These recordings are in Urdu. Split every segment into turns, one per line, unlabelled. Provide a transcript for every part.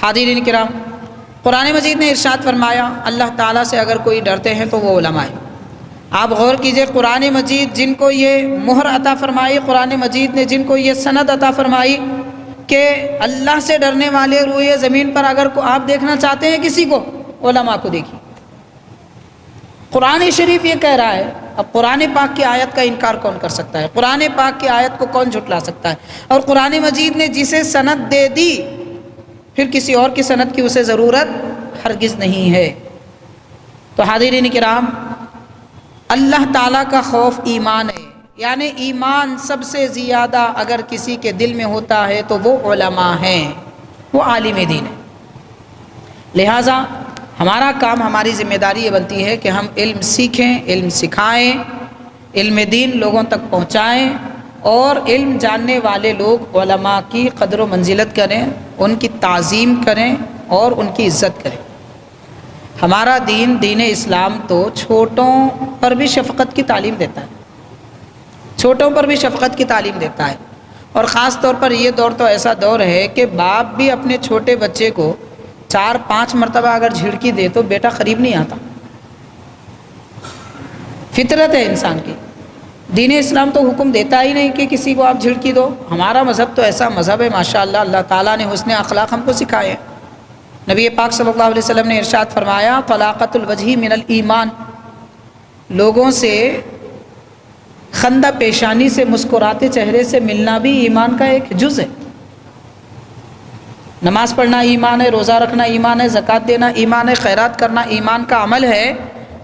حاضرین کرام، قرآن مجید نے ارشاد فرمایا اللہ تعالیٰ سے اگر کوئی ڈرتے ہیں تو وہ علماء ہیں۔ آپ غور کیجئے، قرآن مجید جن کو یہ مہر عطا فرمائی، قرآن مجید نے جن کو یہ سند عطا فرمائی کہ اللہ سے ڈرنے والے روئے زمین پر اگر آپ دیکھنا چاہتے ہیں کسی کو، علماء کو دیکھیے۔ قرآن شریف یہ کہہ رہا ہے، اب قرآن پاک کی آیت کا انکار کون کر سکتا ہے؟ قرآن پاک کی آیت کو کون جھٹلا سکتا ہے؟ اور قرآن مجید نے جسے سند دے دی، پھر کسی اور کی سند کی اسے ضرورت ہرگز نہیں ہے۔ تو حاضرین کرام، اللہ تعالیٰ کا خوف ایمان ہے، یعنی ایمان سب سے زیادہ اگر کسی کے دل میں ہوتا ہے تو وہ علماء ہیں، وہ عالم دین ہیں۔ لہٰذا ہمارا کام، ہماری ذمہ داری یہ بنتی ہے کہ ہم علم سیکھیں، علم سکھائیں، علم دین لوگوں تک پہنچائیں، اور علم جاننے والے لوگ علماء کی قدر و منزلت کریں، ان کی تعظیم کریں اور ان کی عزت کریں۔ ہمارا دین، دین اسلام تو چھوٹوں پر بھی شفقت کی تعلیم دیتا ہے، چھوٹوں پر بھی شفقت کی تعلیم دیتا ہے، اور خاص طور پر یہ دور تو ایسا دور ہے کہ باپ بھی اپنے چھوٹے بچے کو 4-5 مرتبہ اگر جھڑکی دے تو بیٹا قریب نہیں آتا۔ فطرت ہے انسان کی، دین اسلام تو حکم دیتا ہی نہیں کہ کسی کو آپ جھڑکی دو۔ ہمارا مذہب تو ایسا مذہب ہے ماشاءاللہ، اللہ تعالیٰ نے حسن اخلاق ہم کو سکھائے ہیں۔ نبی پاک صلی اللہ علیہ وسلم نے ارشاد فرمایا طلاقۃ الوجہ من الایمان، لوگوں سے خندہ پیشانی سے، مسکراتے چہرے سے ملنا بھی ایمان کا ایک جز ہے۔ نماز پڑھنا ایمان ہے، روزہ رکھنا ایمان ہے، زکوٰۃ دینا ایمان ہے، خیرات کرنا ایمان کا عمل ہے،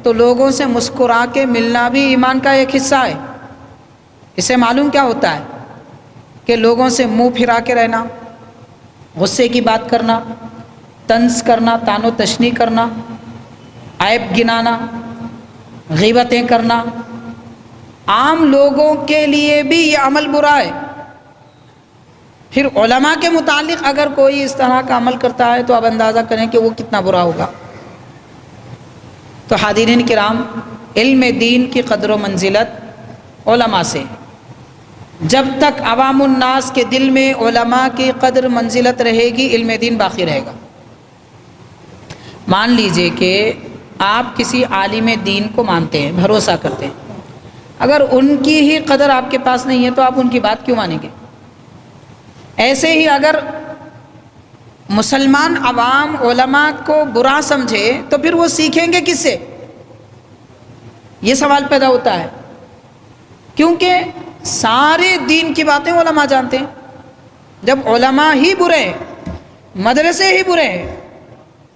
تو لوگوں سے مسکرا کے ملنا بھی ایمان کا ایک حصہ ہے۔ اس سے معلوم کیا ہوتا ہے کہ لوگوں سے منہ پھرا کے رہنا، غصے کی بات کرنا، طنز کرنا، طعن و تشنیع کرنا، عیب گنانا، غیبتیں کرنا، عام لوگوں کے لیے بھی یہ عمل برا ہے۔ پھر علماء کے متعلق اگر کوئی اس طرح کا عمل کرتا ہے تو اب اندازہ کریں کہ وہ کتنا برا ہوگا۔ تو حاضرین کرام، علم دین کی قدر و منزلت علماء سے، جب تک عوام الناس کے دل میں علماء کی قدر منزلت رہے گی، علم دین باقی رہے گا۔ مان لیجئے کہ آپ کسی عالم دین کو مانتے ہیں، بھروسہ کرتے ہیں، اگر ان کی ہی قدر آپ کے پاس نہیں ہے تو آپ ان کی بات کیوں مانیں گے؟ ایسے ہی اگر مسلمان عوام علماء کو برا سمجھے تو پھر وہ سیکھیں گے کس سے؟ یہ سوال پیدا ہوتا ہے، کیونکہ سارے دین کی باتیں علماء جانتے ہیں۔ جب علماء ہی برے ہیں، مدرسے ہی برے ہیں،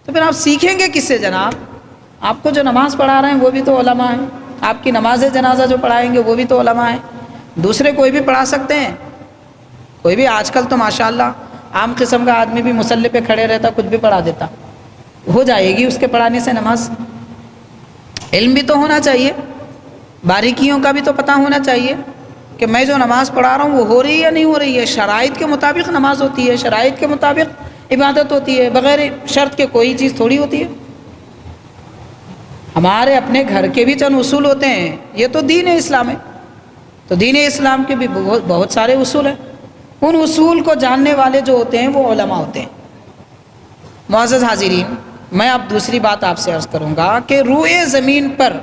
تو پھر آپ سیکھیں گے کس سے جناب؟ آپ کو جو نماز پڑھا رہے ہیں وہ بھی تو علماء ہیں، آپ کی نماز جنازہ جو پڑھائیں گے وہ بھی تو علماء ہیں۔ دوسرے کوئی بھی پڑھا سکتے ہیں، کوئی بھی۔ آج کل تو ماشاءاللہ عام قسم کا آدمی بھی مصلی پہ کھڑے رہتا، کچھ بھی پڑھا دیتا، ہو جائے گی اس کے پڑھانے سے نماز۔ علم بھی تو ہونا چاہیے، باریکیوں کا بھی تو پتہ ہونا چاہیے کہ میں جو نماز پڑھا رہا ہوں وہ ہو رہی ہے یا نہیں ہو رہی ہے۔ شرائط کے مطابق نماز ہوتی ہے، شرائط کے مطابق عبادت ہوتی ہے، بغیر شرط کے کوئی چیز تھوڑی ہوتی ہے۔ ہمارے اپنے گھر کے بھی چند اصول ہوتے ہیں، یہ تو دین اسلام ہے، تو دین اسلام کے بھی بہت سارے اصول ہیں۔ ان اصول کو جاننے والے جو ہوتے ہیں وہ علماء ہوتے ہیں۔ معزز حاضرین، میں اب دوسری بات آپ سے عرض کروں گا کہ روئے زمین پر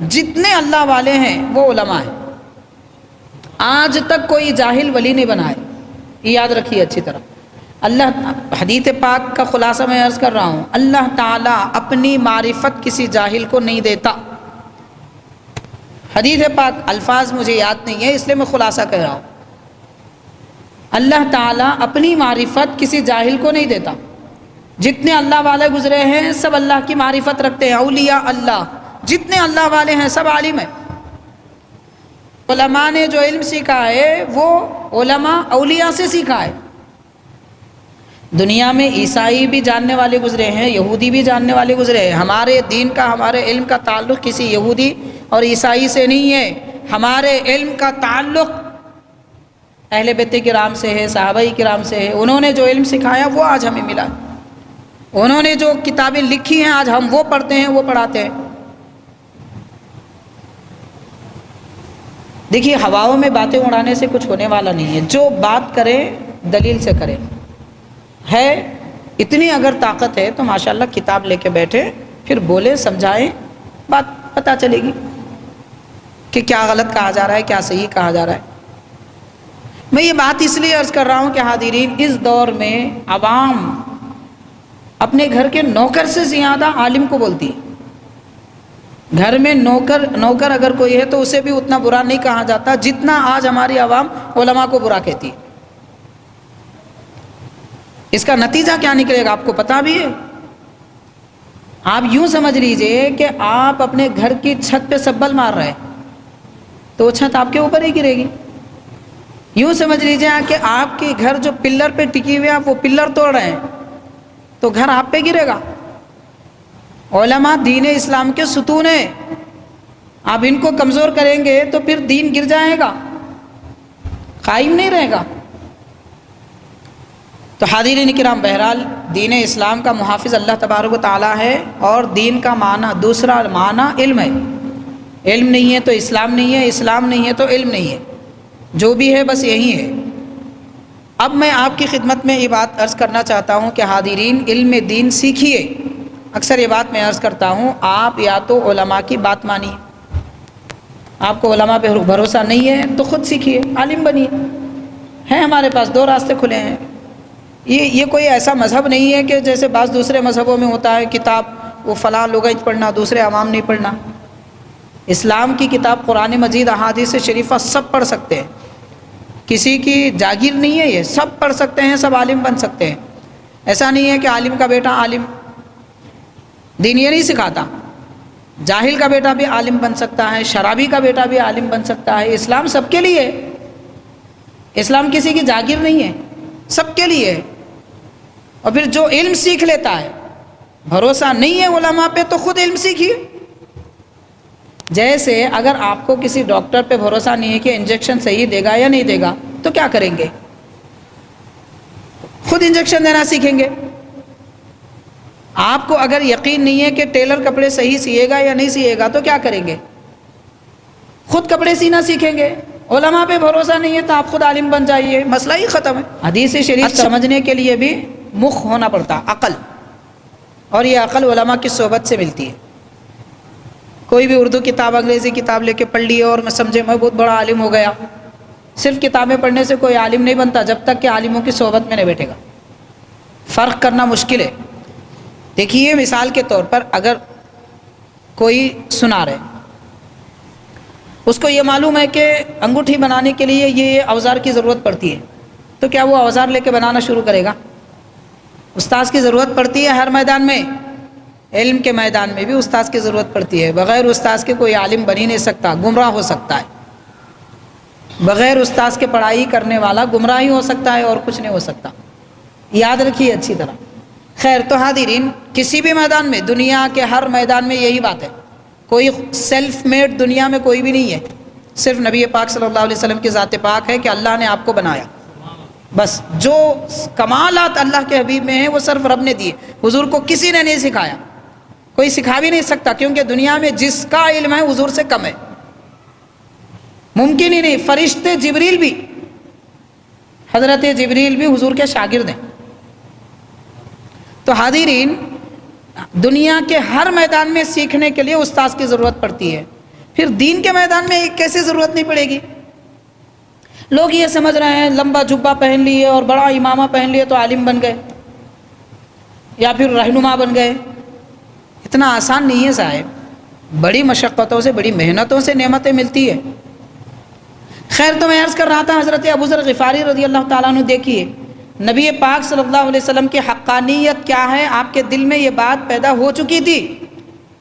جتنے اللہ والے ہیں وہ علماء ہیں۔ آج تک کوئی جاہل ولی نہیں بنا ہے، یہ یاد رکھیے اچھی طرح۔ اللہ، حدیث پاک کا خلاصہ میں عرض کر رہا ہوں، اللہ تعالیٰ اپنی معرفت کسی جاہل کو نہیں دیتا۔ حدیث پاک الفاظ مجھے یاد نہیں ہے اس لیے میں خلاصہ کہہ رہا ہوں۔ اللہ تعالیٰ اپنی معرفت کسی جاہل کو نہیں دیتا۔ جتنے اللہ والے گزرے ہیں سب اللہ کی معرفت رکھتے ہیں، اولیاء اللہ جتنے اللہ والے ہیں سب عالم ہیں۔ علماء نے جو علم سیکھا ہے وہ علماء اولیاء سے سیکھا ہے۔ دنیا میں عیسائی بھی جاننے والے گزرے ہیں، یہودی بھی جاننے والے گزرے ہیں۔ ہمارے دین کا، ہمارے علم کا تعلق کسی یہودی اور عیسائی سے نہیں ہے، ہمارے علم کا تعلق اہل بیت کرام سے ہے، صحابہ کرام سے ہے۔ انہوں نے جو علم سکھایا وہ آج ہمیں ملا، انہوں نے جو کتابیں لکھی ہیں آج ہم وہ پڑھتے ہیں، وہ پڑھاتے ہیں۔ دیکھیے، ہواؤں میں باتیں اڑانے سے کچھ ہونے والا نہیں ہے، جو بات کریں دلیل سے کریں۔ ہے اتنی اگر طاقت ہے تو ماشاءاللہ کتاب لے کے بیٹھے، پھر بولیں، سمجھائیں، بات پتہ چلے گی کہ کیا غلط کہا جا رہا ہے، کیا صحیح کہا جا رہا ہے۔ میں یہ بات اس لیے عرض کر رہا ہوں کہ حاضرین، اس دور میں عوام اپنے گھر کے نوکر سے زیادہ عالم کو بولتی ہے۔ گھر میں نوکر اگر کوئی ہے تو اسے بھی اتنا برا نہیں کہا جاتا جتنا آج ہماری عوام علماء کو برا کہتی ہے۔ اس کا نتیجہ کیا نکلے گا آپ کو پتہ بھی ہے؟ آپ یوں سمجھ لیجئے کہ آپ اپنے گھر کی چھت پہ سبل مار رہے ہیں تو وہ چھت آپ کے اوپر ہی گرے گی۔ یوں سمجھ لیجئے کہ آپ کے گھر جو پلر پہ ٹکی ہوئے آپ وہ پلر توڑ رہے ہیں تو گھر آپ پہ گرے گا۔ علماء دین اسلام کے ستون ہیں، آپ ان کو کمزور کریں گے تو پھر دین گر جائے گا، قائم نہیں رہے گا۔ تو حاضرین کرام، بہرحال دین اسلام کا محافظ اللہ تبارک و تعالیٰ ہے، اور دین کا معنی، دوسرا معنی علم ہے۔ علم نہیں ہے تو اسلام نہیں ہے، اسلام نہیں ہے تو علم نہیں ہے، جو بھی ہے بس یہی ہے۔ اب میں آپ کی خدمت میں یہ بات عرض کرنا چاہتا ہوں کہ حاضرین، علم دین سیکھیے۔ اکثر یہ بات میں عرض کرتا ہوں، آپ یا تو علماء کی بات مانیے، آپ کو علماء پہ بھروسہ نہیں ہے تو خود سیکھیے، عالم بنیے۔ ہیں ہمارے پاس دو راستے کھلے ہیں۔ یہ کوئی ایسا مذہب نہیں ہے کہ جیسے بعض دوسرے مذہبوں میں ہوتا ہے کتاب وہ فلاں لوگ پڑھنا، دوسرے عوام نہیں پڑھنا۔ اسلام کی کتاب قرآن مجید، احادیث شریفہ سب پڑھ سکتے ہیں، کسی کی جاگیر نہیں ہے، یہ سب پڑھ سکتے ہیں، سب عالم بن سکتے ہیں۔ ایسا نہیں ہے کہ عالم کا بیٹا عالم، دین یہ نہیں سکھاتا۔ جاہل کا بیٹا بھی عالم بن سکتا ہے، شرابی کا بیٹا بھی عالم بن سکتا ہے۔ اسلام سب کے لیے ہے، اسلام کسی کی جاگیر نہیں ہے، سب کے لیے ہے۔ اور پھر جو علم سیکھ لیتا ہے، بھروسہ نہیں ہے علماء پہ تو خود علم سیکھیے۔ جیسے اگر آپ کو کسی ڈاکٹر پہ بھروسہ نہیں ہے کہ انجیکشن صحیح دے گا یا نہیں دے گا تو کیا کریں گے؟ خود انجیکشن دینا سیکھیں گے۔ آپ کو اگر یقین نہیں ہے کہ ٹیلر کپڑے صحیح سیے گا یا نہیں سیے گا تو کیا کریں گے؟ خود کپڑے سینا سیکھیں گے۔ علماء پہ بھروسہ نہیں ہے تو آپ خود عالم بن جائیے، مسئلہ ہی ختم ہے۔ حدیث شریف سمجھنے کے لیے بھی مخ ہونا پڑتا، عقل، اور یہ عقل علماء کی صحبت سے ملتی ہے۔ کوئی بھی اردو کتاب، انگریزی کتاب لے کے پڑھ لی اور میں سمجھے میں بہت بڑا عالم ہو گیا۔ صرف کتابیں پڑھنے سے کوئی عالم نہیں بنتا جب تک کہ عالموں کی صحبت میں نہیں بیٹھے گا۔ فرق کرنا مشکل ہے۔ دیکھیے مثال کے طور پر، اگر کوئی سنار ہے، اس کو یہ معلوم ہے کہ انگوٹھی بنانے کے لیے یہ اوزار کی ضرورت پڑتی ہے، تو کیا وہ اوزار لے کے بنانا شروع کرے گا؟ استاذ کی ضرورت پڑتی ہے ہر میدان میں، علم کے میدان میں بھی استاذ کی ضرورت پڑتی ہے۔ بغیر استاذ کے کوئی عالم بن ہی نہیں سکتا، گمراہ ہو سکتا ہے۔ بغیر استاذ کے پڑھائی کرنے والا گمراہ ہی ہو سکتا ہے اور کچھ نہیں ہو سکتا، یاد رکھیے اچھی طرح۔ خیر، تو حاضرین، کسی بھی میدان میں، دنیا کے ہر میدان میں یہی بات ہے، کوئی سیلف میڈ دنیا میں کوئی بھی نہیں ہے، صرف نبی پاک صلی اللہ علیہ وسلم کی ذات پاک ہے کہ اللہ نے آپ کو بنایا۔ بس جو کمالات اللہ کے حبیب میں ہیں وہ صرف رب نے دیے، حضور کو کسی نے نہیں سکھایا، کوئی سکھا بھی نہیں سکتا، کیونکہ دنیا میں جس کا علم ہے حضور سے کم ہے، ممکن ہی نہیں۔ فرشتے جبریل بھی، حضرت جبریل بھی حضور کے شاگرد ہیں۔ تو حاضرین، دنیا کے ہر میدان میں سیکھنے کے لیے استاذ کی ضرورت پڑتی ہے، پھر دین کے میدان میں کیسے ضرورت نہیں پڑے گی؟ لوگ یہ سمجھ رہے ہیں لمبا جبہ پہن لیے اور بڑا امامہ پہن لیے تو عالم بن گئے یا پھر رہنما بن گئے۔ اتنا آسان نہیں ہے صاحب، بڑی مشقتوں سے، بڑی محنتوں سے نعمتیں ملتی ہے۔ خیر، تو میں عرض کر رہا تھا، حضرت ابو ذر غفاری رضی اللہ تعالیٰ عنہ، دیکھیے نبی پاک صلی اللہ علیہ وسلم کی حقانیت کیا ہے، آپ کے دل میں یہ بات پیدا ہو چکی تھی،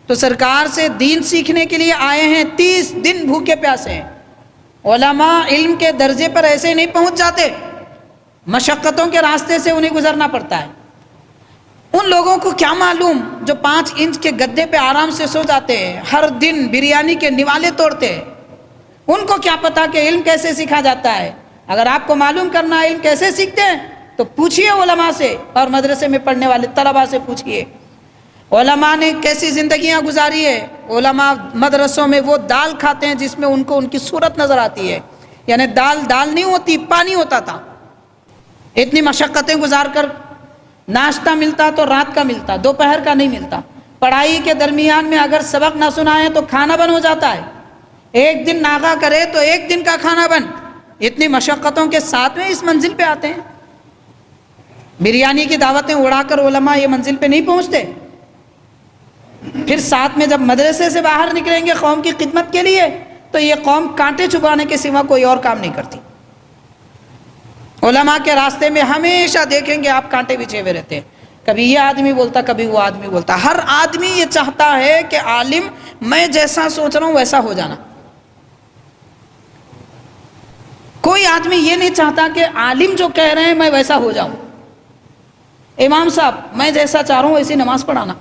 تو سرکار سے دین سیکھنے کے لیے آئے ہیں، 30 دن بھوکے پیاسے ہیں۔ علماء علم کے درجے پر ایسے نہیں پہنچ جاتے، مشقتوں کے راستے سے انہیں گزرنا پڑتا ہے۔ ان لوگوں کو کیا معلوم جو 5 انچ کے گدے پہ آرام سے سو جاتے ہیں، ہر دن بریانی کے نوالے توڑتے ہیں، ان کو کیا پتا کہ علم کیسے سیکھا جاتا ہے؟ اگر آپ کو معلوم کرنا ہے علم کیسے سیکھتے ہیں تو پوچھئے علماء سے، اور مدرسے میں پڑھنے والے طلباء سے پوچھئے علماء نے کیسی زندگیاں گزاری ہے۔ علماء مدرسوں میں وہ دال کھاتے ہیں جس میں ان کو ان کی صورت نظر آتی ہے، یعنی دال نہیں ہوتی، پانی ہوتا تھا۔ اتنی مشقتیں گزار کر ناشتہ ملتا تو رات کا ملتا، دوپہر کا نہیں ملتا۔ پڑھائی کے درمیان میں اگر سبق نہ سنائیں تو کھانا بند ہو جاتا ہے، ایک دن ناغہ کرے تو ایک دن کا کھانا بند۔ اتنی مشقتوں کے ساتھ میں اس منزل پہ آتے ہیں۔ بریانی کی دعوتیں اڑا کر علماء یہ منزل پہ نہیں پہنچتے۔ پھر ساتھ میں جب مدرسے سے باہر نکلیں گے قوم کی خدمت کے لیے تو یہ قوم کانٹے چبانے کے سوا کوئی اور کام نہیں کرتی۔ علماء کے راستے میں ہمیشہ دیکھیں گے آپ کانٹے بچھے ہوئے رہتے ہیں، کبھی یہ آدمی بولتا کبھی وہ آدمی بولتا۔ ہر آدمی یہ چاہتا ہے کہ عالم میں جیسا سوچ رہا ہوں ویسا ہو جانا۔ کوئی آدمی یہ نہیں چاہتا کہ عالم جو کہہ رہے ہیں میں ویسا ہو جاؤں۔ امام صاحب میں جیسا چاہ رہا ہوں ویسی نماز پڑھانا،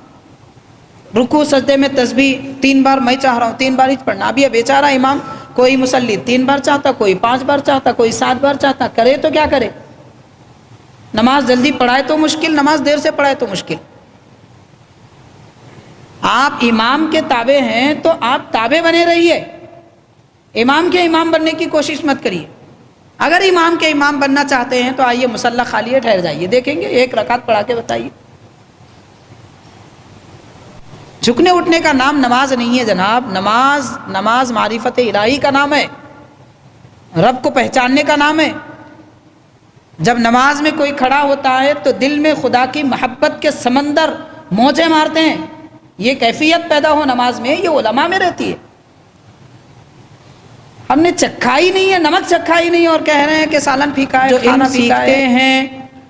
رکوع سجدے میں تسبیح 3 بار میں چاہ رہا ہوں 3 بار ہی پڑھنا۔ اب یہ بیچارہ امام کوئی مصلی 3 بار چاہتا، کوئی 5 بار چاہتا، کوئی 7 بار چاہتا، کرے تو کیا کرے؟ نماز جلدی پڑھائے تو مشکل، نماز دیر سے پڑھائے تو مشکل۔ آپ امام کے تابع ہیں تو آپ تابع بنے رہیے، امام کے امام بننے کی کوشش مت کریے۔ اگر امام کے امام بننا چاہتے ہیں تو آئیے مصلی خالی ہے، ٹھہر جائیے، دیکھیں گے 1 رکعت پڑھا کے بتائیے۔ جھکنے اٹھنے کا نام نماز نہیں ہے جناب، نماز معرفت الہی کا نام ہے، رب کو پہچاننے کا نام ہے۔ جب نماز میں کوئی کھڑا ہوتا ہے تو دل میں خدا کی محبت کے سمندر موجیں مارتے ہیں۔ یہ کیفیت پیدا ہو نماز میں، یہ علماء میں رہتی ہے۔ ہم نے چکھا ہی نہیں ہے، نمک چکھا ہی نہیں اور کہہ رہے ہیں کہ سالن پھیکا ہے، جو علم سیکھتے ہیں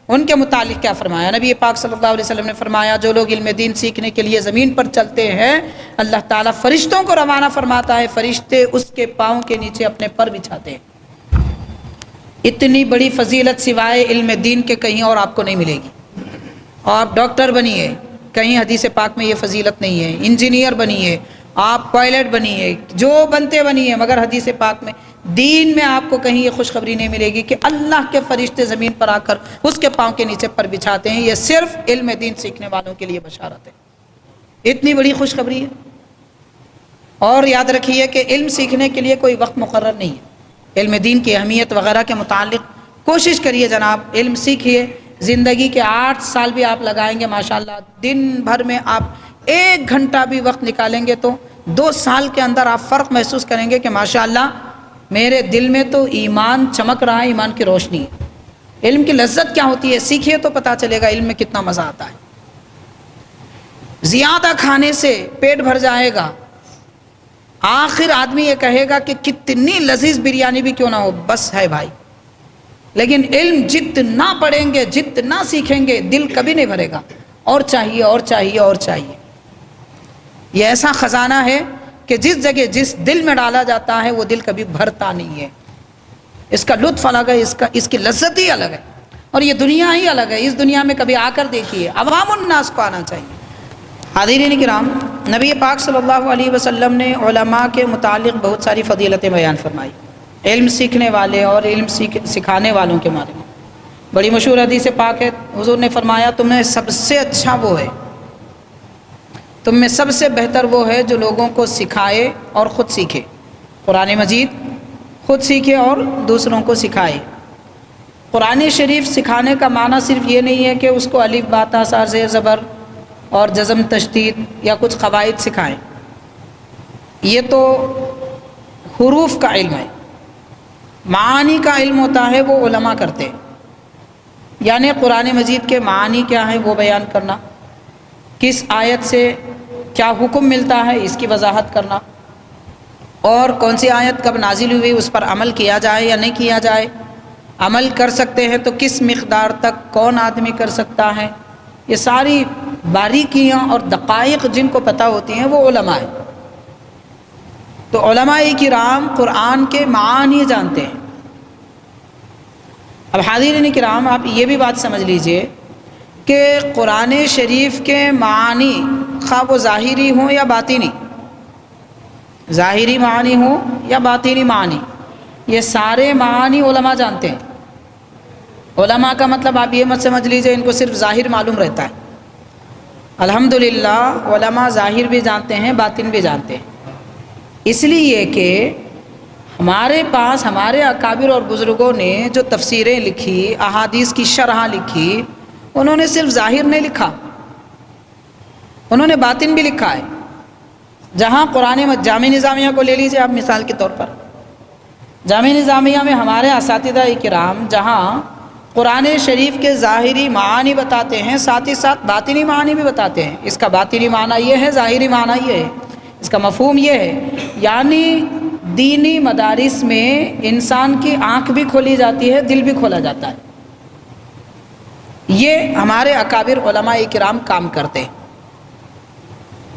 ان کے متعلق کیا فرمایا؟ نبی پاک صلی اللہ علیہ وسلم نے فرمایا جو لوگ علم دین سیکھنے کے لیے زمین پر چلتے ہیں اللہ تعالیٰ فرشتوں کو روانہ فرماتا ہے، فرشتے اس کے پاؤں کے نیچے اپنے پر بچھاتے ہیں۔ اتنی بڑی فضیلت سوائے علم دین کے کہیں اور آپ کو نہیں ملے گی۔ آپ ڈاکٹر بنیے، کہیں حدیث پاک میں یہ فضیلت نہیں ہے۔ انجینئر بنیے، آپ پائلٹ بنیے، جو بنتے بنیے، مگر حدیث پاک میں دین میں آپ کو کہیں یہ خوشخبری نہیں ملے گی کہ اللہ کے فرشتے زمین پر آ کر اس کے پاؤں کے نیچے پر بچھاتے ہیں۔ یہ صرف علم دین سیکھنے والوں کے لیے بشارت ہے، اتنی بڑی خوشخبری ہے۔ اور یاد رکھیے کہ علم سیکھنے کے لیے کوئی وقت مقرر نہیں ہے۔ علم دین کی اہمیت وغیرہ کے متعلق کوشش کریے جناب، علم سیکھیے۔ زندگی کے 8 سال بھی آپ لگائیں گے ماشاءاللہ، دن بھر میں آپ 1 گھنٹہ بھی وقت نکالیں گے تو 2 سال کے اندر آپ فرق محسوس کریں گے کہ ماشاءاللہ میرے دل میں تو ایمان چمک رہا ہے، ایمان کی روشنی ہے۔ علم کی لذت کیا ہوتی ہے سیکھیے تو پتہ چلے گا علم میں کتنا مزہ آتا ہے۔ زیادہ کھانے سے پیٹ بھر جائے گا، آخر آدمی یہ کہے گا کہ کتنی لذیذ بریانی بھی کیوں نہ ہو بس ہے بھائی، لیکن علم جتنا پڑھیں گے جتنا سیکھیں گے دل کبھی نہیں بھرے گا، اور چاہیے اور چاہیے اور چاہیے۔ یہ ایسا خزانہ ہے کہ جس جگہ جس دل میں ڈالا جاتا ہے وہ دل کبھی بھرتا نہیں ہے۔ اس کا لطف الگ ہے، اس کی لذت ہی الگ ہے، اور یہ دنیا ہی الگ ہے۔ اس دنیا میں کبھی آ کر دیکھیے، عوام الناس کو آنا چاہیے۔ حاضرین کرام، نبی پاک صلی اللہ علیہ وسلم نے علماء کے متعلق بہت ساری فضیلتیں بیان فرمائی، علم سیکھنے والے اور علم سکھانے والوں کے بارے میں۔ بڑی مشہور حدیث پاک ہے، حضور نے فرمایا تم میں سب سے اچھا وہ ہے، تم میں سب سے بہتر وہ ہے جو لوگوں کو سکھائے اور خود سیکھے۔ قرآن مجید خود سیکھے اور دوسروں کو سکھائے۔ قرآن شریف سکھانے کا معنی صرف یہ نہیں ہے کہ اس کو الف با تا سا زیر زبر اور جزم تشدید یا کچھ قواعد سکھائیں، یہ تو حروف کا علم ہے۔ معانی کا علم ہوتا ہے وہ علماء کرتے ہیں، یعنی قرآن مجید کے معانی کیا ہیں وہ بیان کرنا، کس آیت سے کیا حکم ملتا ہے اس کی وضاحت کرنا، اور کون سی آیت کب نازل ہوئی اس پر عمل کیا جائے یا نہیں کیا جائے، عمل کر سکتے ہیں تو کس مقدار تک کون آدمی کر سکتا ہے، یہ ساری باریکیاں اور دقائق جن کو پتہ ہوتی ہیں وہ علماء ہیں۔ تو علماء کرام قرآن کے معانی جانتے ہیں۔ اب حاضرین کرام آپ یہ بھی بات سمجھ لیجئے کہ قرآن شریف کے معانی خواہ وہ ظاہری ہوں یا باطنی، ظاہری معانی ہوں یا باطنی معانی، یہ سارے معانی علماء جانتے ہیں۔ علماء کا مطلب آپ یہ مت سمجھ لیجئے ان کو صرف ظاہر معلوم رہتا ہے۔ الحمدللہ علماء ظاہر بھی جانتے ہیں، باطن بھی جانتے ہیں، اس لیے کہ ہمارے پاس ہمارے اکابر اور بزرگوں نے جو تفسیریں لکھی، احادیث کی شرح لکھی، انہوں نے صرف ظاہر نہیں لکھا، انہوں نے باطن بھی لکھا ہے۔ جہاں قرآن جامع نظامیہ کو لے لیجیے آپ مثال کے طور پر، جامع نظامیہ میں ہمارے اساتذہ کرام جہاں قرآن شریف کے ظاہری معانی بتاتے ہیں، ساتھ ہی ساتھ باطنی معانی بھی بتاتے ہیں۔ اس کا باطنی معنی یہ ہے، ظاہری معنی یہ ہے، اس کا مفہوم یہ ہے، یعنی دینی مدارس میں انسان کی آنکھ بھی کھولی جاتی ہے، دل بھی کھولا جاتا ہے۔ یہ ہمارے اکابر علماء کرام کام کرتے ہیں۔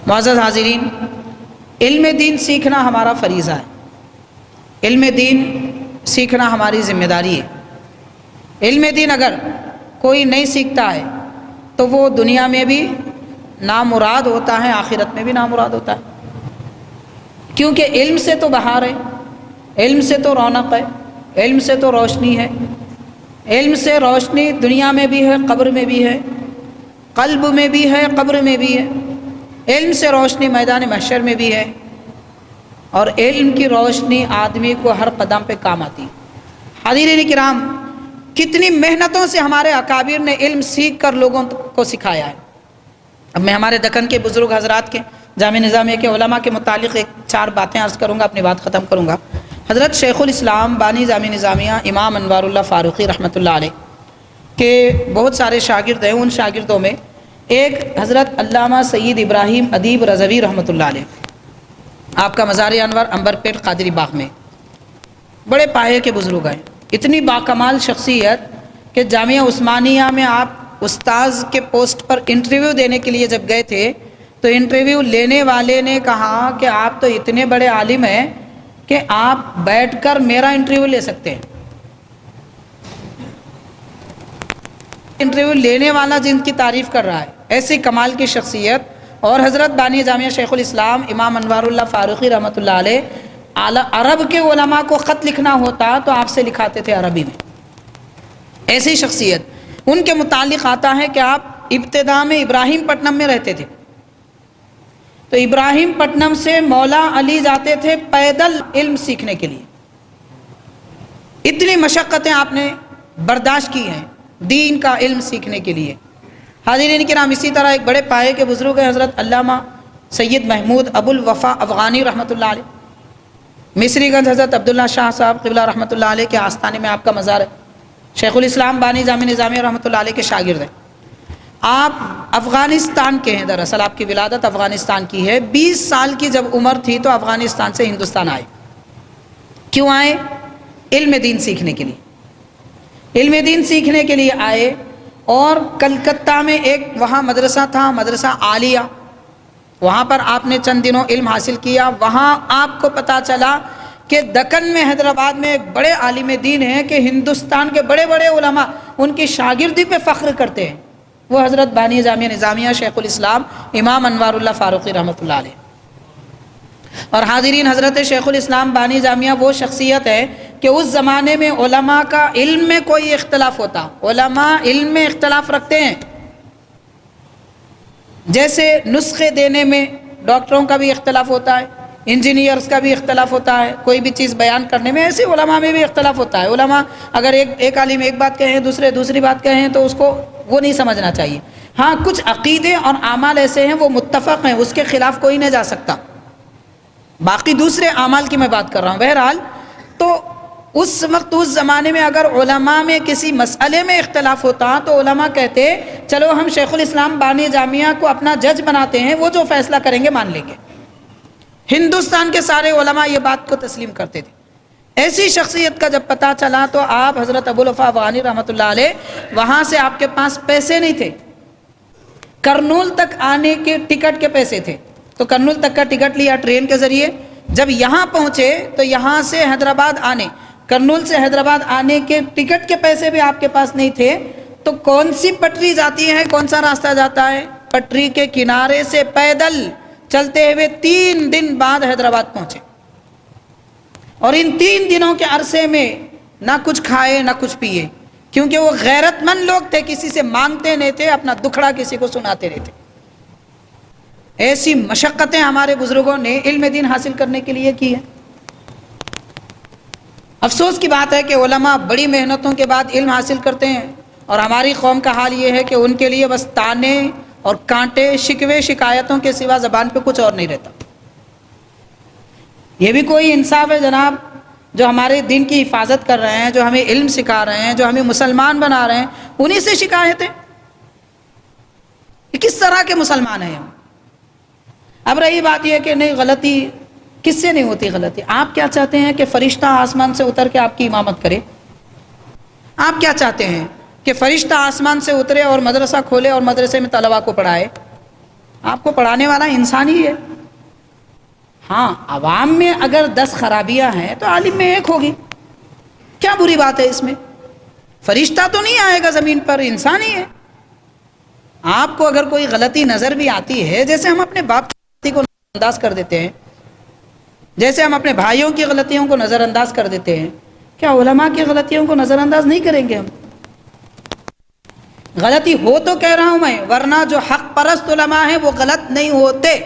معزز حاضرین، علم دین سیکھنا ہمارا فریضہ ہے، علم دین سیکھنا ہماری ذمہ داری ہے۔ علم دین اگر کوئی نہیں سیکھتا ہے تو وہ دنیا میں بھی نامراد ہوتا ہے، آخرت میں بھی نامراد ہوتا ہے، کیونکہ علم سے تو بہار ہے، علم سے تو رونق ہے، علم سے تو روشنی ہے۔ علم سے روشنی دنیا میں بھی ہے، قبر میں بھی ہے، قلب میں بھی ہے، قبر میں بھی ہے۔ علم سے روشنی میدان محشر میں بھی ہے، اور علم کی روشنی آدمی کو ہر قدم پہ کام آتی ہے۔ حاضرین کرام، کتنی محنتوں سے ہمارے اکابر نے علم سیکھ کر لوگوں کو سکھایا ہے۔ اب میں ہمارے دکن کے بزرگ حضرات کے، جامع نظامیہ کے علماء کے متعلق 4 باتیں عرض کروں گا، اپنی بات ختم کروں گا۔ حضرت شیخ الاسلام بانی جامع نظامیہ امام انوار اللہ فاروقی رحمۃ اللہ علیہ کے بہت سارے شاگرد ہیں۔ ان شاگردوں میں ایک حضرت علامہ سید ابراہیم ادیب رضوی رحمۃ اللہ علیہ، آپ کا مزار انور انبر پیٹ قادری باغ میں، بڑے پایے کے بزرگ ہیں، اتنی باکمال شخصیت کہ جامعہ عثمانیہ میں آپ استاذ کے پوسٹ پر انٹرویو دینے کے لیے جب گئے تھے تو انٹرویو لینے والے نے کہا کہ آپ تو اتنے بڑے عالم ہیں کہ آپ بیٹھ کر میرا انٹرویو لے سکتے ہیں۔ انٹرویو لینے والا جن کی تعریف کر رہا ہے، ایسی کمال کی شخصیت۔ اور حضرت بانی جامعہ شیخ الاسلام امام انوار اللہ فاروقی رحمۃ اللہ علیہ عرب کے علماء کو خط لکھنا ہوتا تو آپ سے لکھاتے تھے عربی میں، ایسی شخصیت۔ ان کے متعلق آتا ہے کہ آپ ابتدا میں ابراہیم پٹنم میں رہتے تھے، تو ابراہیم پٹنم سے مولا علی جاتے تھے پیدل علم سیکھنے کے لیے۔ اتنی مشقتیں آپ نے برداشت کی ہیں دین کا علم سیکھنے کے لیے۔ حاضرین کرام، اسی طرح ایک بڑے پائے کے بزرگ ہیں حضرت علامہ سید محمود ابو الوفا افغانی رحمۃ اللہ علیہ، مصری گنج حضرت عبداللہ شاہ صاحب قبلہ رحمۃ اللہ علیہ کے آستانے میں آپ کا مزار ہے۔ شیخ الاسلام بانی جامع نظامیہ رحمۃ اللہ علیہ کے شاگرد ہیں۔ آپ افغانستان کے ہیں، دراصل آپ کی ولادت افغانستان کی ہے۔ 20 سال کی جب عمر تھی تو افغانستان سے ہندوستان آئے۔ کیوں آئے؟ علم دین سیکھنے کے لیے، علم دین سیکھنے کے لیے آئے۔ اور کلکتہ میں ایک وہاں مدرسہ تھا، مدرسہ عالیہ، وہاں پر آپ نے چند دنوں علم حاصل کیا۔ وہاں آپ کو پتہ چلا کہ دکن میں حیدرآباد میں ایک بڑے عالم دین ہیں کہ ہندوستان کے بڑے بڑے علماء ان کی شاگردی پہ فخر کرتے ہیں، وہ حضرت بانی جامعہ نظامیہ شیخ الاسلام امام انوار اللہ فاروقی رحمۃ اللہ علیہ۔ اور حاضرین، حضرت شیخ الاسلام بانی جامعہ وہ شخصیت ہے کہ اس زمانے میں علماء کا علم میں کوئی اختلاف ہوتا، علماء علم میں اختلاف رکھتے ہیں، جیسے نسخے دینے میں ڈاکٹروں کا بھی اختلاف ہوتا ہے، انجینئرز کا بھی اختلاف ہوتا ہے، کوئی بھی چیز بیان کرنے میں، ایسے علماء میں بھی اختلاف ہوتا ہے۔ علماء اگر ایک عالم ایک بات کہیں، دوسری بات کہیں تو اس کو وہ نہیں سمجھنا چاہیے۔ ہاں، کچھ عقیدے اور اعمال ایسے ہیں وہ متفق ہیں، اس کے خلاف کوئی نہیں جا سکتا، باقی دوسرے اعمال کی میں بات کر رہا ہوں۔ بہرحال، تو اس وقت اس زمانے میں اگر علماء میں کسی مسئلے میں اختلاف ہوتا تو علماء کہتے چلو ہم شیخ الاسلام بانی جامعہ کو اپنا جج بناتے ہیں، وہ جو فیصلہ کریں گے مان لیں گے۔ ہندوستان کے سارے علماء یہ بات کو تسلیم کرتے تھے۔ ایسی شخصیت کا جب پتہ چلا تو آپ حضرت ابو الوفا افغانی رحمۃ اللہ علیہ، وہاں سے آپ کے پاس پیسے نہیں تھے، کرنول تک آنے کے ٹکٹ کے پیسے تھے، تو کرنول تک کا ٹکٹ لیا ٹرین کے ذریعے۔ جب یہاں پہنچے تو یہاں سے حیدرآباد آنے، کرنول سے حیدرآباد آنے کے ٹکٹ کے پیسے بھی آپ کے پاس نہیں تھے، تو کون سی پٹری جاتی ہے، کون سا راستہ جاتا ہے؟ پٹری کے کنارے سے پیدل چلتے ہوئے 3 دن بعد حیدرآباد پہنچے، اور ان 3 دنوں کے عرصے میں نہ کچھ کھائے نہ کچھ پیے، کیونکہ وہ غیرت مند لوگ تھے، کسی سے مانگتے نہیں تھے، اپنا دکھڑا کسی کو سناتے نہیں تھے۔ ایسی مشقتیں ہمارے بزرگوں نے علم دین حاصل کرنے کے لیے کی ہیں۔ افسوس کی بات ہے کہ علماء بڑی محنتوں کے بعد علم حاصل کرتے ہیں اور ہماری قوم کا حال یہ ہے کہ ان کے لیے بس تانے اور کانٹے، شکوے، شکایتوں کے سوا زبان پہ کچھ اور نہیں رہتا۔ یہ بھی کوئی انصاف ہے جناب؟ جو ہمارے دین کی حفاظت کر رہے ہیں، جو ہمیں علم سکھا رہے ہیں، جو ہمیں مسلمان بنا رہے ہیں، انہی سے شکایتیں؟ یہ کس طرح کے مسلمان ہیں ہم؟ اب رہی بات یہ کہ نہیں، غلطی کس سے نہیں ہوتی غلطی؟ آپ کیا چاہتے ہیں کہ فرشتہ آسمان سے اتر کے آپ کی امامت کرے؟ آپ کیا چاہتے ہیں کہ فرشتہ آسمان سے اترے اور مدرسہ کھولے اور مدرسے میں طلباء کو پڑھائے؟ آپ کو پڑھانے والا انسان ہی ہے۔ ہاں، عوام میں اگر 10 خرابیاں ہیں تو عالم میں 1 ہوگی، کیا بری بات ہے اس میں؟ فرشتہ تو نہیں آئے گا زمین پر، انسان ہی ہے۔ آپ کو اگر کوئی غلطی نظر بھی آتی ہے، جیسے ہم اپنے باپ کی غلطی کو نظر انداز کر دیتے ہیں، جیسے ہم اپنے بھائیوں کی غلطیوں کو نظر انداز کر دیتے ہیں، کیا علماء کی غلطیوں کو نظر انداز نہیں کریں گے ہم؟ غلطی ہو تو کہہ رہا ہوں میں، ورنہ جو حق پرست علماء ہیں وہ غلط نہیں ہوتے۔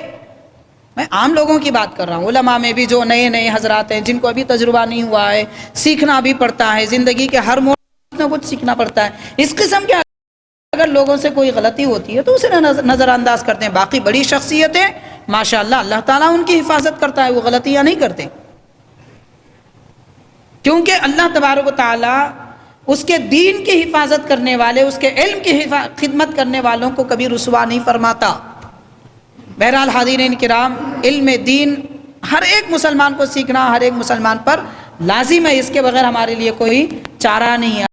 میں عام لوگوں کی بات کر رہا ہوں، علماء میں بھی جو نئے نئے حضرات ہیں، جن کو ابھی تجربہ نہیں ہوا ہے، سیکھنا بھی پڑتا ہے، زندگی کے ہر موڑ کچھ نہ کچھ سیکھنا پڑتا ہے، اس قسم کے اگر لوگوں سے کوئی غلطی ہوتی ہے تو اسے نظر انداز کرتے ہیں۔ باقی بڑی شخصیتیں ماشاءاللہ اللہ تعالیٰ ان کی حفاظت کرتا ہے، وہ غلطیاں نہیں کرتے، کیونکہ اللہ تبارک و تعالیٰ اس کے دین کی حفاظت کرنے والے، اس کے علم کی خدمت کرنے والوں کو کبھی رسوا نہیں فرماتا۔ بہرحال حاضرین کرام، علم دین ہر ایک مسلمان کو سیکھنا ہر ایک مسلمان پر لازم ہے، اس کے بغیر ہمارے لیے کوئی چارہ نہیں ہے۔